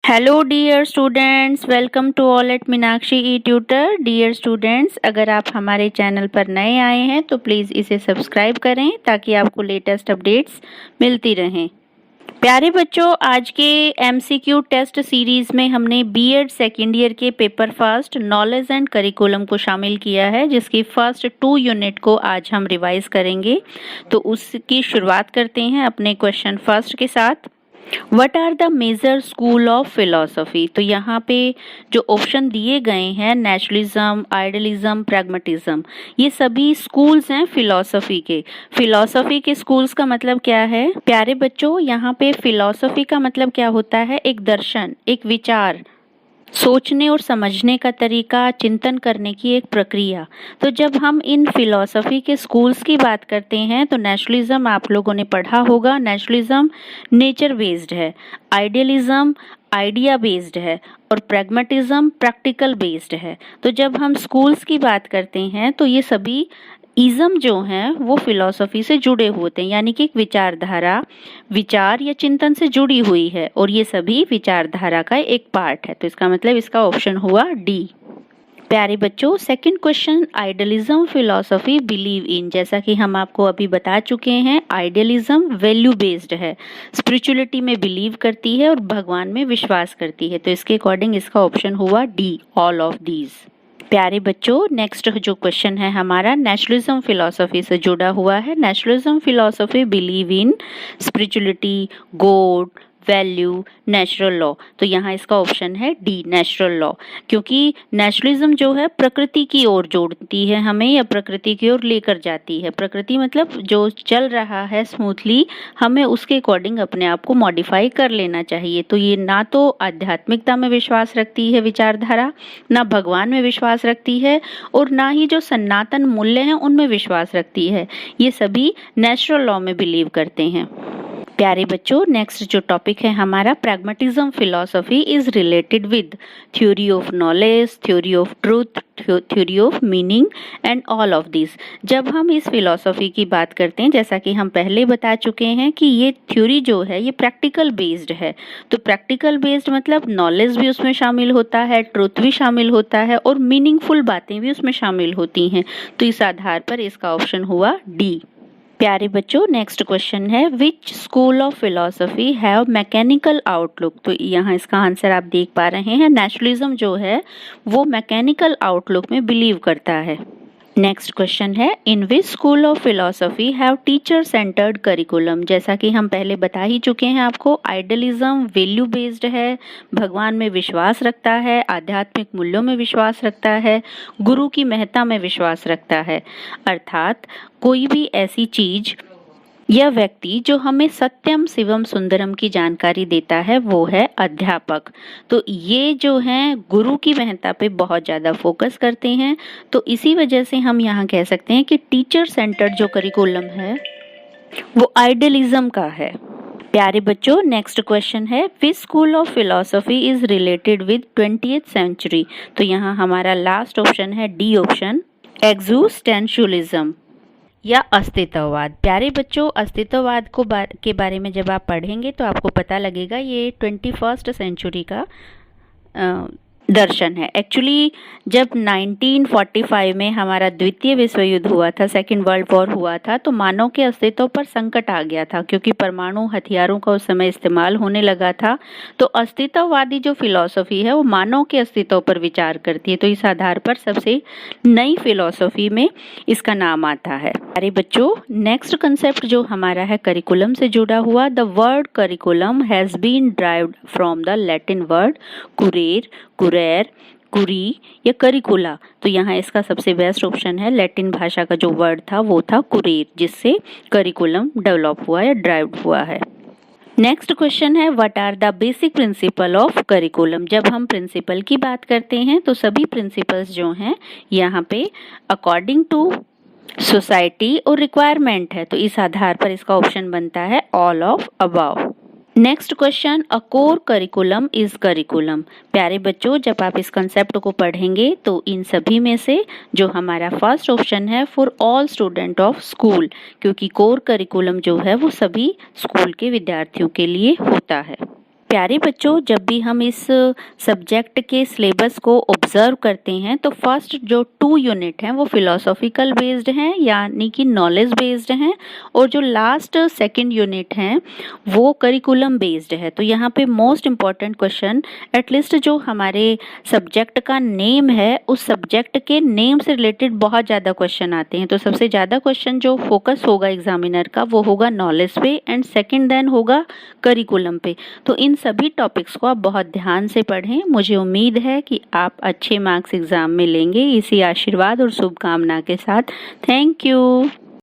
Hello dear students, welcome to all at Meenakshi E tutor. Dear students, अगर आप हमारे channel पर नए आए हैं तो प्लीज़ इसे सब्सक्राइब करें ताकि आपको लेटेस्ट अपडेट्स मिलती रहें। प्यारे बच्चों, आज के एमसीक्यू टेस्ट सीरीज़ में हमने बीएड सेकेंड ईयर के paper first knowledge and curriculum को शामिल किया है, जिसकी फर्स्ट 2 यूनिट को आज हम रिवाइज करेंगे। तो उसकी शुरुआत करते हैं अपने क्वेश्चन फर्स्ट के साथ। What are the major school of philosophy. तो यहाँ पे जो ऑप्शन दिए गए हैं, नेचुरलिज्म, आइडियलिज्म, प्रैग्मेटिज्म, ये सभी स्कूल्स हैं फिलोसफी के। फिलोसफी के स्कूल्स का मतलब क्या है प्यारे बच्चों? यहाँ पे फिलोसफी का मतलब क्या होता है? एक दर्शन, एक विचार, सोचने और समझने का तरीका, चिंतन करने की एक प्रक्रिया। तो जब हम इन फिलॉसफी के स्कूल्स की बात करते हैं तो नेचुरलिज्म आप लोगों ने पढ़ा होगा, नेचुरलिज्म नेचर बेस्ड है, आइडियलिज्म आइडिया बेस्ड है और प्रैग्मेटिज्म प्रैक्टिकल बेस्ड है। तो जब हम स्कूल्स की बात करते हैं तो ये सभी इज़म जो हैं वो फिलॉसफी से जुड़े होते हैं, यानी कि एक विचारधारा, विचार या चिंतन से जुड़ी हुई है और ये सभी विचारधारा का एक पार्ट है। तो इसका मतलब इसका ऑप्शन हुआ डी। प्यारे बच्चों, second question, idealism philosophy believe in. जैसा कि हम आपको अभी बता चुके हैं, आइडियलिज्म वैल्यू बेस्ड है, स्पिरिचुअलिटी में बिलीव करती है और भगवान में विश्वास करती है। तो इसके अकॉर्डिंग इसका ऑप्शन हुआ डी, ऑल ऑफ दीज। प्यारे बच्चों, नेक्स्ट जो क्वेश्चन है हमारा नेचुरलिज्म फिलॉसफी से जुड़ा हुआ है। Naturalism philosophy believe in spirituality, God, value, natural law. तो यहाँ इसका ऑप्शन है डी, नेचुरल लॉ, क्योंकि नेचुरलिज्म जो है प्रकृति की ओर जोड़ती है हमें या प्रकृति की ओर लेकर जाती है। प्रकृति मतलब जो चल रहा है स्मूथली, हमें उसके अकॉर्डिंग अपने आप को मॉडिफाई कर लेना चाहिए। तो ये ना तो आध्यात्मिकता में विश्वास रखती है विचारधारा, ना भगवान में विश्वास रखती है और ना ही जो सनातन मूल्य हैं उनमें विश्वास रखती है। ये सभी नेचुरल लॉ में बिलीव करते हैं। प्यारे बच्चों, नेक्स्ट जो टॉपिक है हमारा, pragmatism philosophy is related with theory of knowledge, theory of truth, theory of meaning and all of this. जब हम इस फिलॉसफी की बात करते हैं, जैसा कि हम पहले बता चुके हैं कि ये थ्योरी जो है ये प्रैक्टिकल बेस्ड है। तो प्रैक्टिकल बेस्ड मतलब नॉलेज भी उसमें शामिल होता है, ट्रूथ भी शामिल होता है और मीनिंगफुल बातें भी उसमें शामिल होती हैं। तो इस आधार पर इसका ऑप्शन हुआ डी। प्यारे बच्चों, नेक्स्ट क्वेश्चन है, which school of philosophy have mechanical outlook. तो यहाँ इसका आंसर आप देख पा रहे हैं, नेचुरलिज्म जो है वो मैकेनिकल आउटलुक में बिलीव करता है। नेक्स्ट क्वेश्चन है, in which school of philosophy have teacher centred curriculum. जैसा कि हम पहले बता ही चुके हैं आपको, आइडियलिज्म वैल्यू बेस्ड है, भगवान में विश्वास रखता है, आध्यात्मिक मूल्यों में विश्वास रखता है, गुरु की महत्ता में विश्वास रखता है। अर्थात कोई भी ऐसी चीज यह व्यक्ति जो हमें सत्यम शिवम सुंदरम की जानकारी देता है वो है अध्यापक। तो ये जो हैं गुरु की महत्ता पे बहुत ज़्यादा फोकस करते हैं। तो इसी वजह से हम यहाँ कह सकते हैं कि टीचर सेंटर्ड जो करिकुलम है वो आइडियलिज्म का है। प्यारे बच्चों, नेक्स्ट क्वेश्चन है, which school of philosophy is related with 20th century. तो यहाँ हमारा लास्ट ऑप्शन है डी ऑप्शन, एग्जिस्टेंशियलिज्म या अस्तित्ववाद। प्यारे बच्चों, अस्तित्ववाद के बारे में जब आप पढ़ेंगे तो आपको पता लगेगा ये 21st सेंचुरी का दर्शन है। एक्चुअली जब 1945 में हमारा द्वितीय विश्व युद्ध हुआ था, सेकेंड वर्ल्ड वॉर हुआ था, तो मानव के अस्तित्व पर संकट आ गया था क्योंकि परमाणु हथियारों का उस समय इस्तेमाल होने लगा था। तो अस्तित्ववादी जो फिलॉसफी है वो मानव के अस्तित्व पर विचार करती है। तो इस आधार पर सबसे नई फिलॉसफी में इसका नाम आता है। अरे बच्चों, नेक्स्ट कंसेप्ट जो हमारा है करिकुलम से जुड़ा हुआ, the word curriculum has been derived from the Latin word currere, कुरैर, कुरी या करिकुला। तो यहाँ इसका सबसे बेस्ट ऑप्शन है, लैटिन भाषा का जो वर्ड था वो था कुरेर, जिससे करिकुलम डेवलप हुआ या ड्राइव्ड हुआ है। नेक्स्ट क्वेश्चन है, what are the basic principle of curriculum. जब हम प्रिंसिपल की बात करते हैं तो सभी प्रिंसिपल्स जो हैं यहाँ पे अकॉर्डिंग टू सोसाइटी और रिक्वायरमेंट है। तो इस आधार पर इसका ऑप्शन बनता है all of above. Next question, a core curriculum is curriculum. प्यारे बच्चों, जब आप इस कंसेप्ट को पढ़ेंगे तो इन सभी में से जो हमारा फर्स्ट ऑप्शन है for all student of school, क्योंकि कोर करिकुलम जो है वो सभी स्कूल के विद्यार्थियों के लिए होता है। प्यारे बच्चों, जब भी हम इस सब्जेक्ट के सिलेबस को ऑब्जर्व करते हैं तो फर्स्ट जो 2 यूनिट हैं वो फिलोसॉफिकल बेस्ड हैं, यानी कि नॉलेज बेस्ड हैं, और जो लास्ट सेकंड यूनिट हैं वो करिकुलम बेस्ड है। तो यहाँ पे मोस्ट इम्पॉर्टेंट क्वेश्चन, एटलीस्ट जो हमारे सब्जेक्ट का नेम है उस सब्जेक्ट के नेम से रिलेटेड बहुत ज़्यादा क्वेश्चन आते हैं। तो सबसे ज़्यादा क्वेश्चन जो फोकस होगा एग्जामिनर का वो होगा नॉलेज पे, एंड सेकंड देन होगा करिकुलम पे। तो इन सभी टॉपिक्स को आप बहुत ध्यान से पढ़ें। मुझे उम्मीद है कि आप अच्छे मार्क्स एग्जाम में लेंगे। इसी आशीर्वाद और शुभकामना के साथ थैंक यू।